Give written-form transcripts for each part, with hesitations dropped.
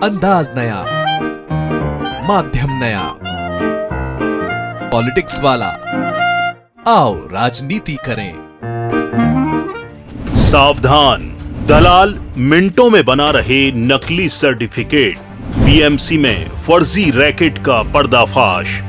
अंदाज नया, माध्यम नया, पॉलिटिक्स वाला, आओ राजनीति करें। सावधान, दलाल मिनटों में बना रहे नकली सर्टिफिकेट। बीएमसी में फर्जी रैकेट का पर्दाफाश।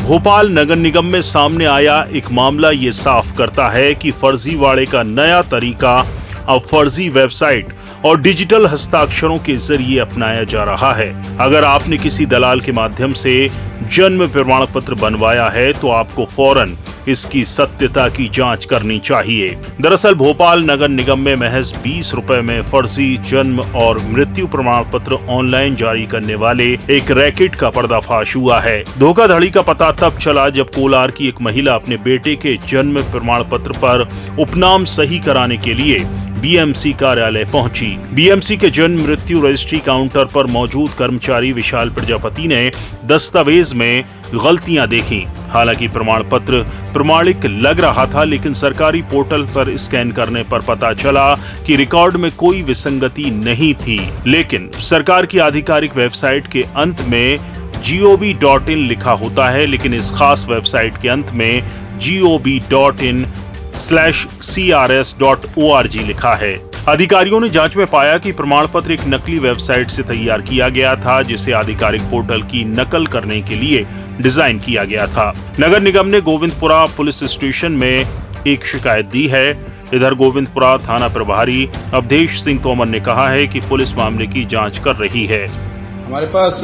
भोपाल नगर निगम में सामने आया एक मामला ये साफ करता है कि फर्जीवाड़े का नया तरीका अब फर्जी वेबसाइट और डिजिटल हस्ताक्षरों के जरिए अपनाया जा रहा है। अगर आपने किसी दलाल के माध्यम से जन्म प्रमाण पत्र बनवाया है तो आपको फौरन इसकी सत्यता की जांच करनी चाहिए। दरअसल भोपाल नगर निगम में महज 20 रुपए में फर्जी जन्म और मृत्यु प्रमाण पत्र ऑनलाइन जारी करने वाले एक रैकेट का पर्दाफाश हुआ है। धोखाधड़ी का पता तब चला जब कोलार की एक महिला अपने बेटे के जन्म प्रमाण पत्र पर उपनाम सही कराने के लिए बीएमसी कार्यालय पहुंची। बीएमसी के जन्म मृत्यु रजिस्ट्री काउंटर पर मौजूद कर्मचारी विशाल प्रजापति ने दस्तावेज में गलतियां देखी। हालांकि प्रमाण पत्र प्रमाणिक लग रहा था, लेकिन सरकारी पोर्टल पर स्कैन करने पर पता चला कि रिकॉर्ड में कोई विसंगति नहीं थी। लेकिन सरकार की आधिकारिक वेबसाइट के अंत में gov.in लिखा होता है, लेकिन इस खास वेबसाइट के अंत में gov.in/crs.org लिखा है। अधिकारियों ने जांच में पाया कि प्रमाण पत्र एक नकली वेबसाइट से तैयार किया गया था, जिसे आधिकारिक पोर्टल की नकल करने के लिए डिजाइन किया गया था। नगर निगम ने गोविंदपुरा पुलिस स्टेशन में एक शिकायत दी है। इधर गोविंदपुरा थाना प्रभारी अवधेश सिंह तोमर ने कहा है कि पुलिस मामले की जांच कर रही है। हमारे पास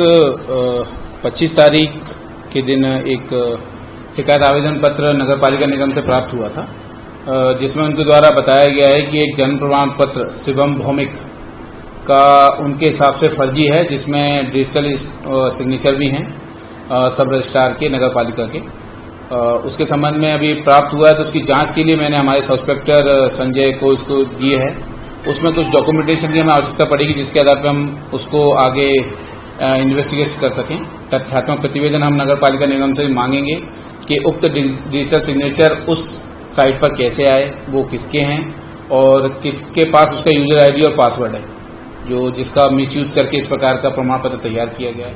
25 तारीख के दिन एक शिकायत आवेदन पत्र नगर पालिका निगम से प्राप्त हुआ था, जिसमें उनके द्वारा बताया गया है कि एक जन्म प्रमाण पत्र शिवम भौमिक का उनके हिसाब से फर्जी है, जिसमें डिजिटल सिग्नेचर भी हैं सब रजिस्ट्रार के नगर पालिका के। उसके संबंध में अभी प्राप्त हुआ है, तो उसकी जांच के लिए मैंने हमारे सब इंस्पेक्टर संजय को इसको दिए है। उसमें कुछ डॉक्यूमेंटेशन की हमें आवश्यकता पड़ेगी, जिसके आधार पर हम उसको आगे इन्वेस्टिगेट कर सकें। तथ्यात्मक प्रतिवेदन हम नगर पालिका निगम से मांगेंगे कि उक्त डिजिटल सिग्नेचर उस साइट पर कैसे आए, वो किसके हैं और किसके पास उसका यूजर आईडी और पासवर्ड है, जो जिसका मिसयूज करके इस प्रकार का प्रमाण पत्र तैयार किया गया है।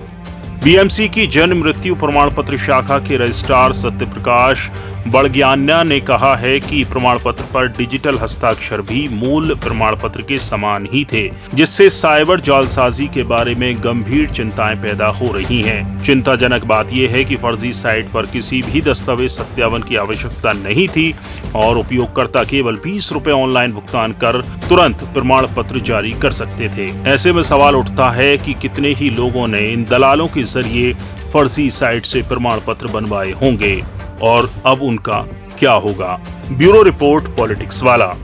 बीएमसी की जन्म मृत्यु प्रमाण पत्र शाखा के रजिस्ट्रार सत्यप्रकाश बड़ज्ञान्या ने कहा है कि प्रमाण पत्र पर डिजिटल हस्ताक्षर भी मूल प्रमाण पत्र के समान ही थे, जिससे साइबर जालसाजी के बारे में गंभीर चिंताएं पैदा हो रही हैं। चिंताजनक बात यह है कि फर्जी साइट पर किसी भी दस्तावेज सत्यापन की आवश्यकता नहीं थी और उपयोगकर्ता केवल 20 रुपए ऑनलाइन भुगतान कर तुरंत प्रमाण पत्र जारी कर सकते थे। ऐसे में सवाल उठता है कि कितने ही लोगों ने इन दलालों के जरिए फर्जी साइट से प्रमाण पत्र बनवाए होंगे और अब उनका क्या होगा। ब्यूरो रिपोर्ट, पॉलिटिक्स वाला।